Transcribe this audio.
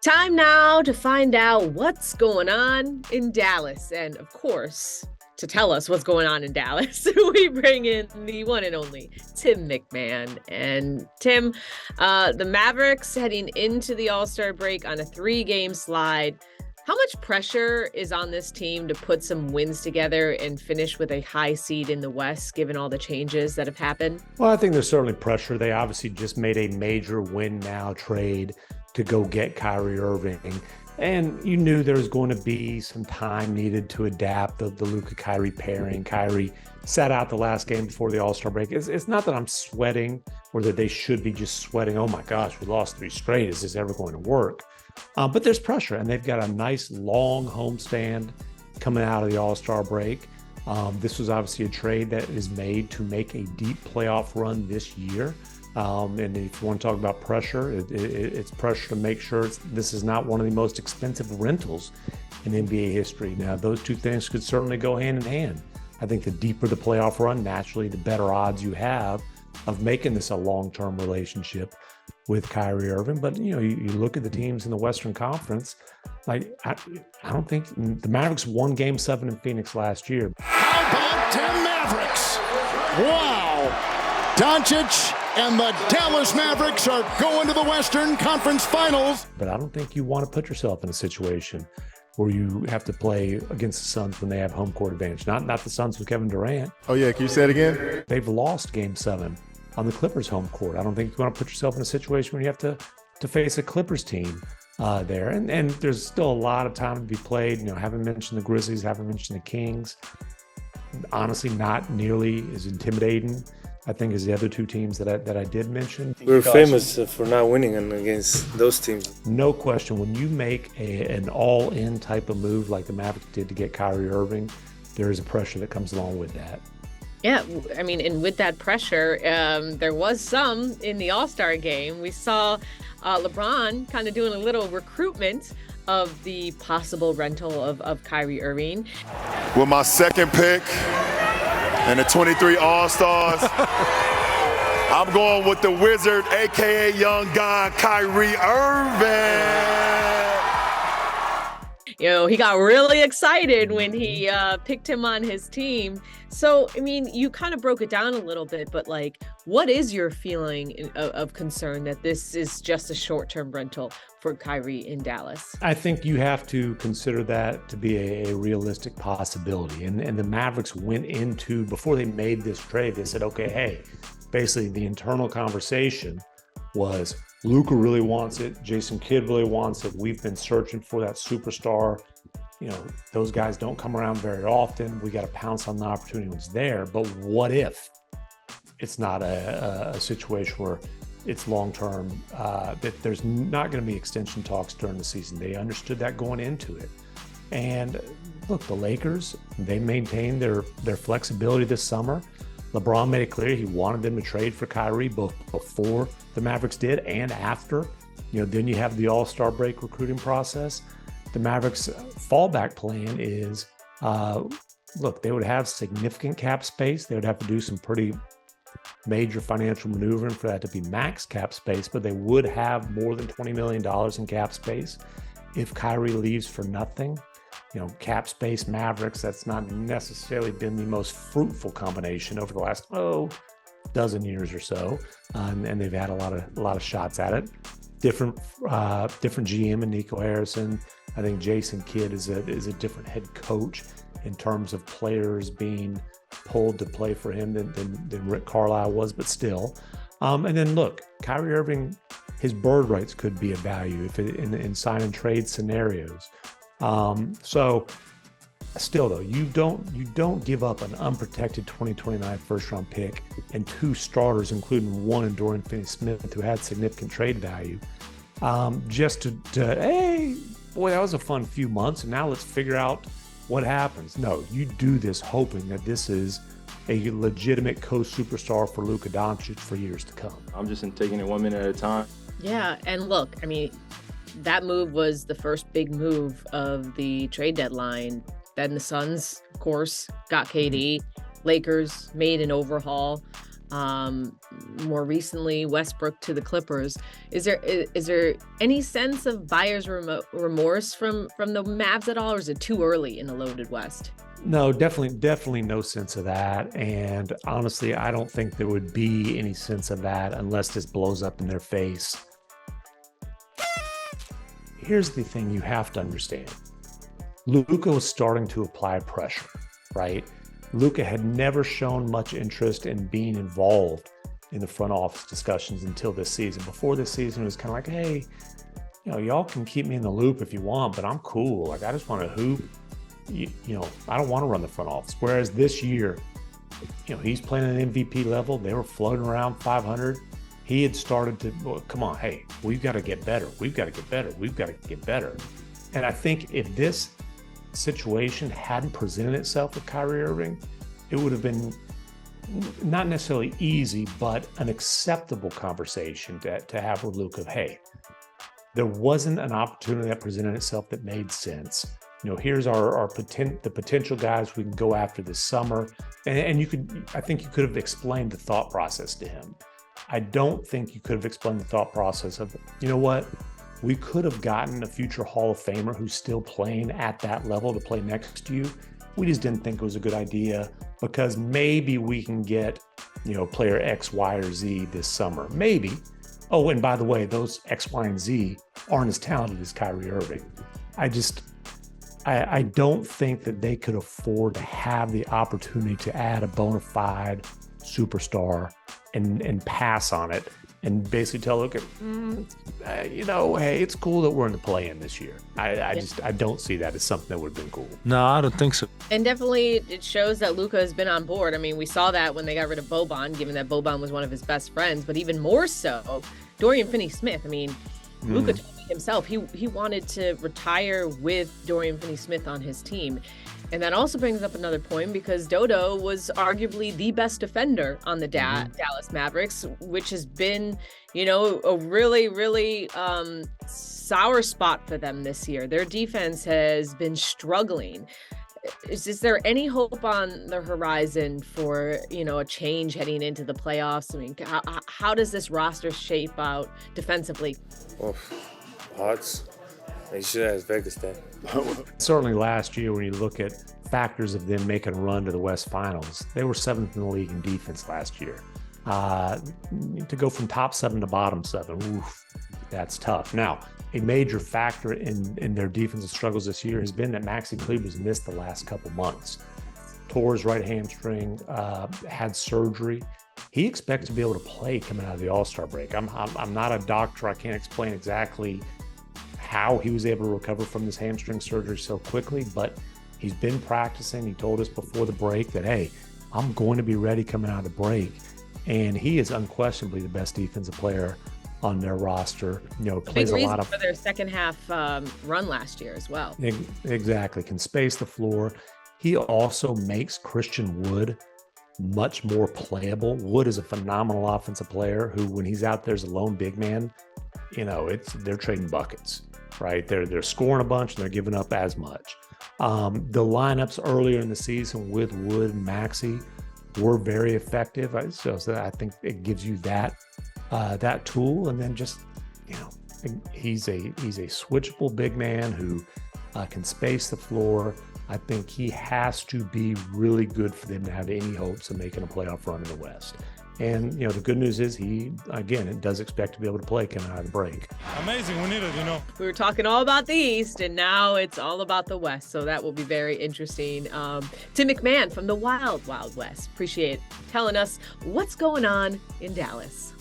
Time now to find out what's going on in Dallas. And of course, to tell us what's going on in Dallas, we bring in the one and only Tim MacMahon. And Tim, the Mavericks heading into the All-Star break on a 3-game slide. How much pressure is on this team to put some wins together and finish with a high seed in the West, given all the changes that have happened? Well, I think there's certainly pressure. They obviously just made a major win now trade to go get Kyrie Irving. And you knew there was going to be some time needed to adapt the Luka Kyrie pairing. Kyrie sat out the last game before the All-Star break. It's not that I'm sweating or that they should be just sweating, oh my gosh, we lost 3 straight. Is this ever going to work? But there's pressure, and they've got a nice long homestand coming out of the All-Star break. This was obviously a trade that is made to make a deep playoff run this year. And if you want to talk about pressure, it's pressure to make sure this is not one of the most expensive rentals in NBA history. Now, those two things could certainly go hand in hand. I think the deeper the playoff run, naturally, the better odds you have of making this a long-term relationship with Kyrie Irving. But, you look at the teams in the Western Conference, like I don't think the Mavericks won Game 7 in Phoenix last year. How about them Mavericks? Wow. Doncic and the Dallas Mavericks are going to the Western Conference Finals. But I don't think you want to put yourself in a situation where you have to play against the Suns when they have home court advantage. Not the Suns with Kevin Durant. Oh, yeah. Can you say it again? They've lost Game 7 on the Clippers home court. I don't think you want to put yourself in a situation where you have to face a Clippers team there. And there's still a lot of time to be played. Haven't mentioned the Grizzlies, haven't mentioned the Kings. Honestly, not nearly as intimidating, I think, as the other two teams that I did mention. We're famous for not winning against those teams. No question. When you make an all-in type of move like the Mavericks did to get Kyrie Irving, there is a pressure that comes along with that. Yeah, I mean, and with that pressure, there was some in the All-Star game. We saw LeBron kind of doing a little recruitment of the possible rental of Kyrie Irving. With my second pick and the 23 All-Stars, I'm going with the Wizard, a.k.a. Young God, Kyrie Irving. He got really excited when he picked him on his team. So, I mean, you kind of broke it down a little bit, but what is your feeling of concern that this is just a short-term rental for Kyrie in Dallas? I think you have to consider that to be a realistic possibility. And the Mavericks went into, before they made this trade, they said, okay, hey, basically the internal conversation was Luka really wants it. Jason Kidd really wants it. We've been searching for that superstar. Those guys don't come around very often. We got to pounce on the opportunity when it's there. But what if it's not a situation where it's long-term, that there's not going to be extension talks during the season? They understood that going into it. And look, the Lakers, they maintained their flexibility this summer. LeBron made it clear he wanted them to trade for Kyrie both before the Mavericks did and after. Then you have the All-Star break recruiting process. The Mavericks' fallback plan is, look, they would have significant cap space. They would have to do some pretty major financial maneuvering for that to be max cap space, but they would have more than $20 million in cap space if Kyrie leaves for nothing. Cap space Mavericks, that's not necessarily been the most fruitful combination over the last dozen years or so, and they've had a lot of shots at it. Different GM and Nico Harrison. I think Jason Kidd is a different head coach in terms of players being pulled to play for him than Rick Carlisle was, but still. And then look, Kyrie Irving, his bird rights could be of value if in sign and trade scenarios. So still though, you don't give up an unprotected 2029 first round pick and 2 starters, including one in Dorian Finney-Smith, who had significant trade value, just to hey, boy, that was a fun few months, and now let's figure out what happens. No, you do this hoping that this is a legitimate co-superstar for Luka Doncic for years to come. I'm just taking it 1 minute at a time. Yeah, and look, I mean, that move was the first big move of the trade deadline. Then the Suns, of course, got KD. Lakers made an overhaul. more recently Westbrook to the Clippers. Is there any sense of buyer's remorse from the Mavs at all, or is it too early in the loaded West? No, definitely no sense of that. And honestly, I don't think there would be any sense of that unless this blows up in their face. Here's the thing you have to understand. Luka was starting to apply pressure, right? Luka had never shown much interest in being involved in the front office discussions until this season. Before this season, it was kind of like, hey, y'all can keep me in the loop if you want, but I'm cool. Like, I just want to hoop. I don't want to run the front office. Whereas this year, he's playing at an MVP level. They were floating around 500. He had started to, well, come on, hey, we've got to get better. We've got to get better. We've got to get better. And I think if this situation hadn't presented itself with Kyrie Irving, it would have been not necessarily easy, but an acceptable conversation to have with Luka. Hey, there wasn't an opportunity that presented itself that made sense. Here's the potential guys we can go after this summer. And I think you could have explained the thought process to him. I don't think you could have explained the thought process of, we could have gotten a future Hall of Famer who's still playing at that level to play next to you. We just didn't think it was a good idea because maybe we can get, player X, Y, or Z this summer. Maybe. Oh, and by the way, those X, Y, and Z aren't as talented as Kyrie Irving. I don't think that they could afford to have the opportunity to add a bona fide superstar and pass on it and basically tell Luka, hey, it's cool that we're in the play-in this year. I don't see that as something that would have been cool. No, I don't think so. And definitely it shows that Luka has been on board. I mean, we saw that when they got rid of Boban, given that Boban was one of his best friends, but even more so, Dorian Finney-Smith. I mean, Luka told me himself he wanted to retire with Dorian Finney-Smith on his team. And that also brings up another point because Dodo was arguably the best defender on the Dallas Mavericks, which has been, a really, really sour spot for them this year. Their defense has been struggling. Is there any hope on the horizon for, a change heading into the playoffs? I mean, how does this roster shape out defensively? Well, Hearts. They should have Vegas then. Certainly last year, when you look at factors of them making a run to the West Finals, they were 7th in the league in defense last year. To go from top 7 to bottom 7, oof, that's tough. Now, a major factor in their defensive struggles this year has been that Maxi Kleber's missed the last couple months. Tore his right hamstring, had surgery. He expects to be able to play coming out of the All-Star break. I'm not a doctor. I can't explain exactly how he was able to recover from this hamstring surgery so quickly, but he's been practicing. He told us before the break that, hey, I'm going to be ready coming out of the break. And he is unquestionably the best defensive player on their roster. Plays a lot of for their second half run last year as well. Exactly. Can space the floor. He also makes Christian Wood much more playable. Wood is a phenomenal offensive player who, when he's out there as a lone big man, they're trading buckets, right? They're scoring a bunch and they're giving up as much. The lineups earlier in the season with Wood and Maxey were very effective. So I think it gives you that tool. And then just, he's a switchable big man who can space the floor. I think he has to be really good for them to have any hopes of making a playoff run in the West. And, the good news is he, again, does expect to be able to play coming out of the break. Amazing. We need it, We were talking all about the East, and now it's all about the West. So that will be very interesting. Tim MacMahon from the Wild Wild West. Appreciate telling us what's going on in Dallas.